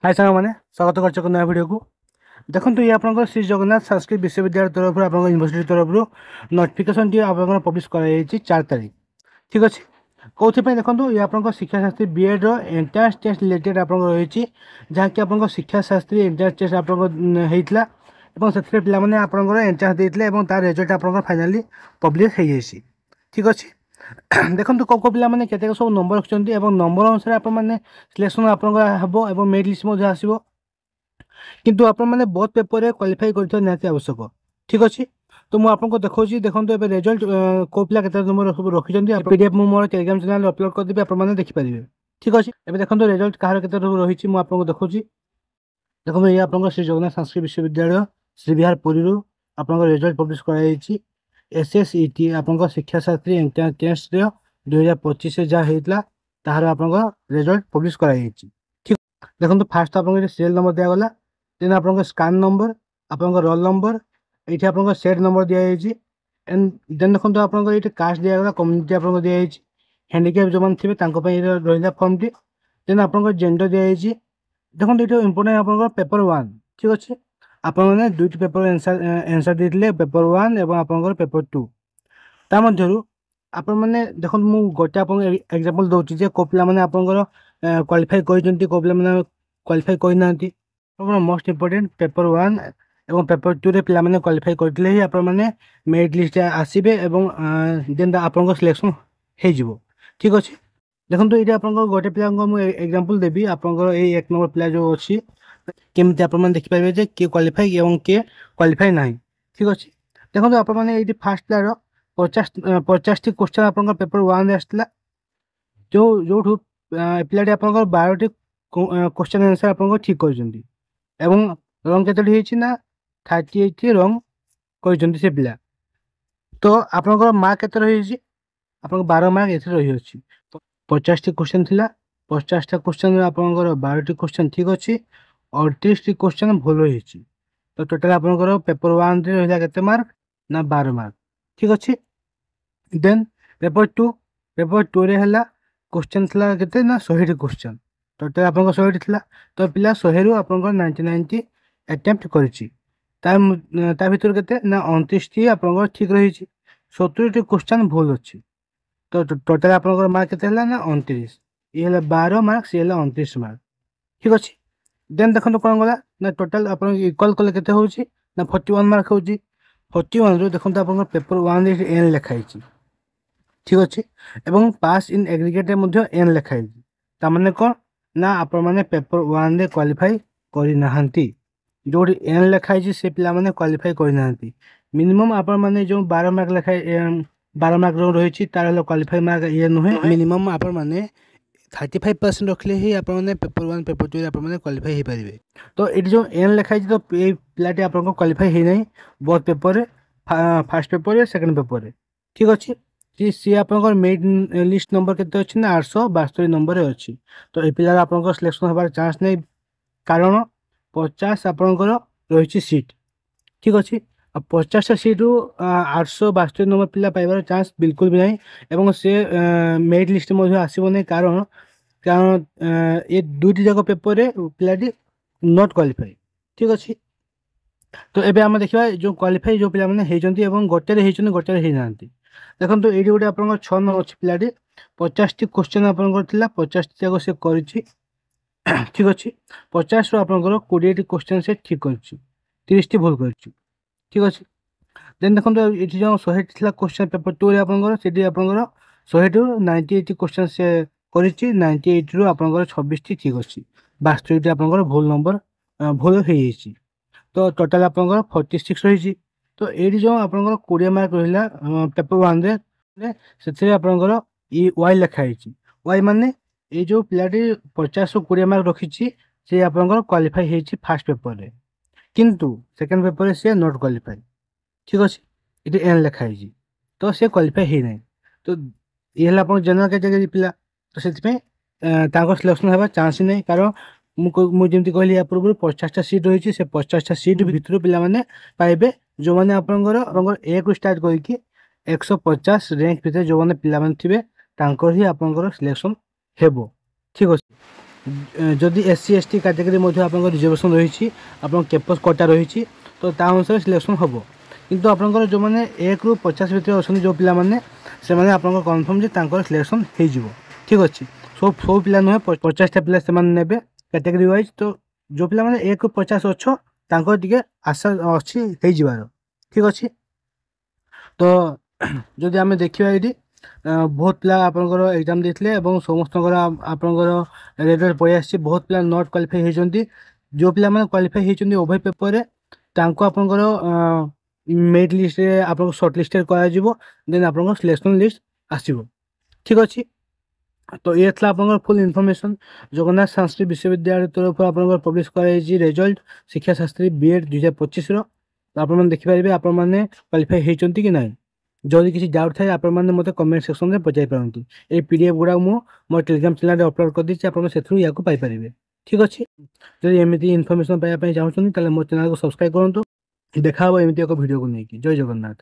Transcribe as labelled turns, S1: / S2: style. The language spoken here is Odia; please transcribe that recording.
S1: हाय साଙ୍ଗ ମାନେ ସ୍ୱାଗତ କରୁଛ ଏକ ନୂଆ ଭିଡ଼ିଓକୁ। ଦେଖନ୍ତୁ ଇଏ ଆପଣଙ୍କର ଶ୍ରୀ ଜଗନ୍ନାଥ ସଂସ୍କୃତ ବିଶ୍ୱବିଦ୍ୟାଳୟ ତରଫରୁ ଆପଣଙ୍କ ୟୁନିଭର୍ସିଟି ତରଫରୁ ନୋଟିଫିକେସନଟି ଆପଣଙ୍କର ପବ୍ଲିଶ କରାଯାଇଛି 4 ତାରିଖ। ଠିକ୍ ଅଛି। କେଉଁଥିପାଇଁ ଦେଖନ୍ତୁ ଇଏ ଆପଣଙ୍କ ଶିକ୍ଷାଶାସ୍ତ୍ରୀ ବିଏଡ଼ର ଏଣ୍ଟ୍ରାନ୍ସ ଟେଷ୍ଟ ରିଲେଟେଡ୍ ଆପଣଙ୍କର ରହିଛି, ଯାହାକି ଆପଣଙ୍କ ଶିକ୍ଷାଶାସ୍ତ୍ରୀ ଏଣ୍ଟ୍ରାନ୍ସ ଟେଷ୍ଟ ଆପଣଙ୍କ ହେଇଥିଲା ଏବଂ ସେଥିରେ ପିଲାମାନେ ଆପଣଙ୍କର ଏଣ୍ଟ୍ରାନ୍ସ ଦେଇଥିଲେ ଏବଂ ତାର ରେଜଲ୍ଟ ଆପଣଙ୍କର ଫାଇନାଲି ପବ୍ଲିଶ ହେଇଯାଇଛି। ଠିକ୍ ଅଛି। ଦେଖନ୍ତୁ କେଉଁ କେଉଁ ପିଲାମାନେ କେତେକ ସବୁ ନମ୍ବର ରଖିଛନ୍ତି ଏବଂ ନମ୍ବର ଅନୁସାରେ ଆପଣମାନେ ସିଲେକ୍ସନ୍ ଆପଣଙ୍କର ହେବ ଏବଂ ମେରିଟ୍ ଲିଷ୍ଟ ମଧ୍ୟ ଆସିବ। କିନ୍ତୁ ଆପଣମାନେ ବୋଥ୍ ପେପରରେ କ୍ୱାଲିଫାଇ କରିଥିବା ନିହାତି ଆବଶ୍ୟକ। ଠିକ୍ ଅଛି। ତ ମୁଁ ଆପଣଙ୍କୁ ଦେଖାଉଛି। ଦେଖନ୍ତୁ ଏବେ ରେଜଲ୍ଟ କେଉଁ ପିଲା କେତେ ନମ୍ବର ସବୁ ରଖିଛନ୍ତି PDF ମୁଁ ମୋର ଟେଲିଗ୍ରାମ ଚ୍ୟାନେଲରେ ଅପଲୋଡ଼ କରିଦେବି, ଆପଣମାନେ ଦେଖିପାରିବେ। ଠିକ୍ ଅଛି। ଏବେ ଦେଖନ୍ତୁ ରେଜଲ୍ଟ କାହାର କେତେ ରହିଛି ମୁଁ ଆପଣଙ୍କୁ ଦେଖାଉଛି। ଦେଖନ୍ତୁ ଇଏ ଆପଣଙ୍କ ଶ୍ରୀ ଜଗନ୍ନାଥ ସଂସ୍କୃତ ବିଶ୍ୱବିଦ୍ୟାଳୟ ଶ୍ରୀବିହାର ପୁରୀରୁ ଆପଣଙ୍କ ରେଜଲ୍ଟ ପବ୍ଲିଶ କରାଯାଇଛି। SSET ଆପଣଙ୍କ ଶିକ୍ଷାଶାସ୍ତ୍ରୀ ଏଣ୍ଟ୍ରାନ୍ସ ଟେଷ୍ଟର 2025 ଯାହା ହେଇଥିଲା ତାହାର ଆପଣଙ୍କ ରେଜଲ୍ଟ ପବ୍ଲିଶ କରାଯାଇଛି। ଠିକ୍। ଦେଖନ୍ତୁ ଫାଷ୍ଟ ଆପଣଙ୍କ ସିରିଏଲ୍ ନମ୍ବର ଦିଆଗଲା, ଦେନ୍ ଆପଣଙ୍କ ସ୍କାନ୍ ନମ୍ବର, ଆପଣଙ୍କ ରୋଲ୍ ନମ୍ବର, ଏଇଠି ଆପଣଙ୍କ ସେଟ୍ ନମ୍ବର ଦିଆଯାଇଛି। ଏଣ୍ଡ ଦେନ୍ ଦେଖନ୍ତୁ ଆପଣଙ୍କର ଏଇଠି କାଷ୍ଟ ଦିଆଗଲା, କମ୍ୟୁନିଟି ଆପଣଙ୍କ ଦିଆଯାଇଛି, ହ୍ୟାଣ୍ଡିକ୍ୟାପ୍ ଯେଉଁମାନେ ଥିବେ ତାଙ୍କ ପାଇଁ ଏଇଟା ରହିଲା ଫର୍ମଟି। ଦେନ୍ ଆପଣଙ୍କର ଜେଣ୍ଡର ଦିଆଯାଇଛି। ଦେଖନ୍ତୁ ଏଇଠି ଇମ୍ପୋର୍ଟାଣ୍ଟ ଆପଣଙ୍କର ପେପର 1। ଠିକ୍ ଅଛି। ଆପଣମାନେ ଦୁଇଟି ପେପର ଆନ୍ସର ଦେଇଥିଲେ, ପେପର 1 ଏବଂ ଆପଣଙ୍କର ପେପର 2। ତା ମଧ୍ୟରୁ ଆପଣମାନେ ଦେଖନ୍ତୁ ମୁଁ ଗୋଟେ ଆପଣଙ୍କୁ ଏକ୍ଜାମ୍ପଲ୍ ଦେଉଛି ଯେ କେଉଁ ପିଲାମାନେ ଆପଣଙ୍କର କ୍ୱାଲିଫାଇ କରିଛନ୍ତି, କେଉଁ ପିଲାମାନେ କ୍ୱାଲିଫାଇ କରିନାହାନ୍ତି। ଆପଣଙ୍କର ମୋଷ୍ଟ ଇମ୍ପୋର୍ଟାଣ୍ଟ ପେପର 1 ଏବଂ ପେପର 2ରେ ପିଲାମାନେ କ୍ୱାଲିଫାଇ କରିଥିଲେ ହିଁ ଆପଣମାନେ ମେରିଟ୍ ଲିଷ୍ଟ ଆସିବେ ଏବଂ ଦେନ୍ ଆପଣଙ୍କ ସିଲେକ୍ସନ୍ ହେଇଯିବ। ଠିକ୍ ଅଛି। ଦେଖନ୍ତୁ ଏଇଠି ଆପଣଙ୍କର ଗୋଟେ ପିଲାଙ୍କ ମୁଁ ଏକ୍ଜାମ୍ପଲ୍ ଦେବି। ଆପଣଙ୍କର ଏଇ 1 ନମ୍ବର ପିଲା ଯେଉଁ ଅଛି କେମିତି ଆପଣମାନେ ଦେଖିପାରିବେ ଯେ କିଏ କ୍ୱାଲିଫାଇ ଏବଂ କିଏ କ୍ୱାଲିଫାଇ ନାହିଁ। ଠିକ୍ ଅଛି। ଦେଖନ୍ତୁ ଆପଣମାନେ ଏଇଠି ଫାଷ୍ଟ ପିଲାର 50ଟି କ୍ୱେଶ୍ଚନ୍ ଆପଣଙ୍କର ପେପର 1ରେ ଆସିଥିଲା, ଯେଉଁଠୁ ପିଲାଟି ଆପଣଙ୍କର 12ଟି କ୍ୱେଶ୍ଚନ୍ ଆନ୍ସର ଆପଣଙ୍କର ଠିକ୍ କରିଛନ୍ତି ଏବଂ ରଙ୍ଗ କେତୋଟି ହେଇଛି ନା 38ଟି ରଙ୍ଗ କରିଛନ୍ତି ସେ ପିଲା। ତ ଆପଣଙ୍କର ମାର୍କ କେତେ ରହିଛି? ଆପଣଙ୍କ 12 ମାର୍କ ଏଥିରେ ରହିଅଛି। 50ଟି କ୍ୱେଶ୍ଚନ୍ ଥିଲା, 50ଟା କ୍ୱେଶ୍ଚନ୍ରେ ଆପଣଙ୍କର 12ଟି କ୍ୱେଶ୍ଚନ୍ ଠିକ୍ ଅଛି, 38ଟି କ୍ୱେଶ୍ଚନ୍ ଭୁଲ ହେଇଛି। ତ ଟୋଟାଲ୍ ଆପଣଙ୍କର ପେପର 1ରେ ରହିଲା କେତେ ମାର୍କ ନା 12 ମାର୍କ। ଠିକ୍ ଅଛି। ଦେନ୍ ପେପର 2ରେ ହେଲା क्वेश्चन ଥିଲା କେତେ ନା 100ଟି क्वेश्चन। ଟୋଟାଲ୍ ଆପଣଙ୍କ 100ଟି ଥିଲା। ତ ପିଲା 100ରୁ ଆପଣଙ୍କର 99ଟି ଆଟେମ୍ପ୍ଟ କରିଛି। ତା ଭିତରୁ କେତେ ନା 29ଟି ଆପଣଙ୍କର ଠିକ୍ ରହିଛି, 70ଟି क्वेश्चन ଭୁଲ ଅଛି। ତ ଟୋଟାଲ୍ ଆପଣଙ୍କର ମାର୍କ କେତେ ହେଲା ନା 29। ଇଏ ହେଲା 12 ମାର୍କ, ସିଏ ହେଲା 29 ମାର୍କ। ଠିକ୍ ଅଛି। ଦେନ୍ ଦେଖନ୍ତୁ କ'ଣ ଗଲା ନା ଟୋଟାଲ୍ ଆପଣ ଇକ୍ୱାଲ୍ କଲେ କେତେ ହେଉଛି ନା 41 ମାର୍କ ହେଉଛି। 41ରୁ ଦେଖନ୍ତୁ ଆପଣଙ୍କର ପେପର 1ରେ N ଲେଖା ହେଇଛି। ଠିକ୍ ଅଛି। ଏବଂ ପାସ୍ ଇନ୍ ଏଗ୍ରିଗେଟ୍ରେ ମଧ୍ୟ N ଲେଖା ହେଇଛି। ତାମାନେ କ'ଣ ନା ଆପଣମାନେ ପେପର 1ରେ କ୍ୱାଲିଫାଇ କରିନାହାନ୍ତି। ଯେଉଁଠି N ଲେଖା ହେଇଛି ସେ ପିଲାମାନେ କ୍ୱାଲିଫାଇ କରିନାହାନ୍ତି। ମିନିମମ୍ ଆପଣମାନେ ଯେଉଁ 12 ମାର୍କ ଯେଉଁ ରହିଛି ତାର ହେଲେ କ୍ୱାଲିଫାଇ ମାର୍କ ଇଏ ନୁହେଁ। ମିନିମମ୍ ଆପଣମାନେ 35% ରଖିଲେ ହିଁ ଆପଣମାନେ ପେପର 1 ପେପର 2ରେ ଆପଣମାନେ କ୍ୱାଲିଫାଇ ହେଇପାରିବେ। ତ ଏଇଠି ଯେଉଁ N ଲେଖା ହେଇଛି ତ ଏଇ ପିଲାଟି ଆପଣଙ୍କ କ୍ୱାଲିଫାଇ ହେଇନାହିଁ ବୋଥ୍ ପେପରରେ, ଫାର୍ଷ୍ଟ ପେପରରେ, ସେକେଣ୍ଡ ପେପରରେ। ଠିକ୍ ଅଛି। ସିଏ ଆପଣଙ୍କର ମେରିଟ୍ ଲିଷ୍ଟ ନମ୍ବର କେତେ ଅଛି ନା 872 ନମ୍ବରରେ ଅଛି। ତ ଏ ପିଲାର ଆପଣଙ୍କର ସିଲେକ୍ସନ୍ ହେବାର ଚାନ୍ସ ନାହିଁ, କାରଣ 50 ଆପଣଙ୍କର ରହିଛି ସିଟ୍। ଠିକ୍ ଅଛି। ଆଉ 50ଟା ସିଟ୍ରୁ 872 ନମ୍ବର ପିଲା ପାଇବାର ଚାନ୍ସ ବିଲକୁଲ ବି ନାହିଁ ଏବଂ ସେ ମେରିଟ୍ ଲିଷ୍ଟ ମଧ୍ୟ ଆସିବ ନାହିଁ, କାରଣ ଏ ଦୁଇଟି ଯାକ ପେପରରେ ପିଲାଟି ନଟ୍ କ୍ୱାଲିଫାଇ। ଠିକ୍ ଅଛି। ତ ଏବେ ଆମେ ଦେଖିବା ଯେଉଁ କ୍ୱାଲିଫାଇ ଯେଉଁ ପିଲାମାନେ ହେଇଛନ୍ତି ଏବଂ ଗୋଟେରେ ହେଇଛନ୍ତି, ଗୋଟେରେ ହେଇନାହାନ୍ତି। ଦେଖନ୍ତୁ ଏଇଠି ଗୋଟେ ଆପଣଙ୍କର 6 ନମ୍ବର ଅଛି ପିଲାଟି, 50ଟି କ୍ୱେଶ୍ଚନ୍ ଆପଣଙ୍କର ଥିଲା, 50ଟି ଯାକ ସେ କରିଛି। ଠିକ୍ ଅଛି। 50ରୁ ଆପଣଙ୍କର 20ଟି କ୍ୱେଶ୍ଚନ୍ ସେ ଠିକ୍ କରିଛି, 30ଟି ଭୁଲ କରିଛି। ଠିକ୍ ଅଛି। ଦେନ୍ ଦେଖନ୍ତୁ ଏଠି ଯେଉଁ 100ଟି ଥିଲା କ୍ୱେଶ୍ଚନ୍ ପେପର 2ରେ ଆପଣଙ୍କର, ସେଠି ଆପଣଙ୍କର 100ରୁ 98ଟି କ୍ୱେଶ୍ଚନ୍ ସେ କରିଛି, 98ରୁ ଆପଣଙ୍କର 26ଟି ଠିକ୍ ଅଛି, 62ଟି ଆପଣଙ୍କର ଭୁଲ ନମ୍ବର ଭୁଲ ହେଇଯାଇଛି। ତ ଟୋଟାଲ୍ ଆପଣଙ୍କର 46 ରହିଛି। ତ ଏଇଠି ଯେଉଁ ଆପଣଙ୍କର 20 ମାର୍କ ରହିଲା ପେପର 1ରେ, ସେଥିରେ ଆପଣଙ୍କର Y ଲେଖା ହେଇଛି। Y ମାନେ ଏଇ ଯେଉଁ ପିଲାଟି 50ରୁ 20 ମାର୍କ ରଖିଛି ସେ ଆପଣଙ୍କର କ୍ୱାଲିଫାଇ ହେଇଛି ଫାର୍ଷ୍ଟ ପେପରରେ, କିନ୍ତୁ ସେକେଣ୍ଡ ପେପରରେ ସେ ନଟ୍ କ୍ୱାଲିଫାଇ। ଠିକ୍ ଅଛି। ଏଠି N ଲେଖା ହେଇଛି, ତ ସେ କ୍ୱାଲିଫାଇ ହେଇନାହିଁ। ତ ଇଏ ହେଲା ଆପଣ ଜେନେରାଲ୍ କ୍ୟାଟେଗୋରୀ ପିଲା। ତ ସେଥିପାଇଁ ତାଙ୍କର ସିଲେକ୍ସନ୍ ହେବାର ଚାନ୍ସ ହିଁ ନାହିଁ, କାରଣ ମୁଁ ଯେମିତି କହିଲି ୟା ପୂର୍ବରୁ 50ଟା ସିଟ୍ ରହିଛି, ସେ 50ଟା ସିଟ୍ ଭିତରୁ ପିଲାମାନେ ପାଇବେ ଯେଉଁମାନେ ଆପଣଙ୍କର 1ରୁ ଷ୍ଟାର୍ଟ କରିକି 150 ର୍ୟାଙ୍କ ଭିତରେ ଯେଉଁମାନେ ପିଲାମାନେ ଥିବେ ତାଙ୍କର ହିଁ ଆପଣଙ୍କର ସିଲେକ୍ସନ୍ ହେବ। ଠିକ୍ ଅଛି। যদি SC ST କାଟେଗୋରୀ ମଧ୍ୟ ଆପଣଙ୍କ ରିଜର୍ଭେସନ୍ ରହିଛି, ଆପଣଙ୍କ କ୍ୟାମ୍ପସ୍ କୋଟା ରହିଛି, ତ ତା ଅନୁସାରେ ସିଲେକ୍ସନ୍ ହେବ। କିନ୍ତୁ ଆପଣଙ୍କର ଯେଉଁମାନେ 1ରୁ 50 ଭିତରେ ଅଛନ୍ତି ଯେଉଁ ପିଲାମାନେ, ସେମାନେ ଆପଣଙ୍କ କନଫର୍ମ ଯେ ତାଙ୍କର ସିଲେକ୍ସନ୍ ହେଇଯିବ। ଠିକ୍ ଅଛି, ସବୁ ପିଲା ନୁହେଁ, 50ଟା ପିଲା ସେମାନେ ନେବେ କାଟେଗୋରୀ ୱାଇଜ୍। ତ ଯେଉଁ ପିଲାମାନେ 1ରୁ 50 ଅଛ ତାଙ୍କର ଟିକେ ଆଶା ଅଛି ହେଇଯିବାର। ଠିକ୍ ଅଛି, ତ ଯଦି ଆମେ ଦେଖିବା ଏଇଠି ବହୁତ ପିଲା ଆପଣଙ୍କର ଏକ୍ଜାମ୍ ଦେଇଥିଲେ ଏବଂ ସମସ୍ତଙ୍କର ଆପଣଙ୍କର ରେଜଲ୍ଟ ପଳେଇ ଆସିଛି। ବହୁତ ପିଲା ନଟ୍ କ୍ୱାଲିଫାଇ ହେଇଛନ୍ତି। ଯେଉଁ ପିଲାମାନେ କ୍ୱାଲିଫାଇ ହେଇଛନ୍ତି ଉଭୟ ପେପରରେ, ତାଙ୍କୁ ଆପଣଙ୍କର ମେରିଟ୍ ଲିଷ୍ଟରେ ଆପଣଙ୍କୁ ସର୍ଟ ଲିଷ୍ଟେଡ଼ କରାଯିବ। ଦେନ୍ ଆପଣଙ୍କ ସିଲେକ୍ସନ୍ ଲିଷ୍ଟ ଆସିବ। ଠିକ୍ ଅଛି, ତ ଇଏ ଥିଲା ଆପଣଙ୍କର ଫୁଲ୍ ଇନଫର୍ମେସନ୍। ଜଗନ୍ନାଥ ସାଂସ୍କୃତିକ ବିଶ୍ୱବିଦ୍ୟାଳୟ ତରଫରୁ ଆପଣଙ୍କର ପବ୍ଲିଶ୍ କରାଯାଇଛି ରେଜଲ୍ଟ ଶିକ୍ଷାଶାସ୍ତ୍ରୀ B.Ed 2025ର। ତ ଆପଣମାନେ ଦେଖିପାରିବେ ଆପଣମାନେ କ୍ୱାଲିଫାଇ ହେଇଛନ୍ତି କି ନାହିଁ। ଯଦି କିଛି ଡାଉଟ୍ ଥାଏ ଆପଣମାନେ ମୋତେ କମେଣ୍ଟ ସେକ୍ସନରେ ପଚାରି ପାରନ୍ତି। এই PDF ଗୁଡ଼ାକ ମୁଁ ମୋ ଟେଲିଗ୍ରାମ ଚ୍ୟାନେଲରେ ଅପଲୋଡ଼ କରିଦେଇଛି, ଆପଣ ସେଥିରୁ ୟାକୁ ପାଇପାରିବେ। ଠିକ୍ ଅଛି, ଯଦି ଏମିତି ଇନଫର୍ମେସନ୍ ପାଇବା ପାଇଁ ଚାହୁଁଛନ୍ତି ତାହେଲେ ମୋ ଚ୍ୟାନେଲକୁ ସବସ୍କ୍ରାଇବ୍ କରନ୍ତୁ। ଦେଖା ହେବ ଏମିତି ଏକ ଭିଡ଼ିଓକୁ ନେଇକି। ଜୟ ଜଗନ୍ନାଥ।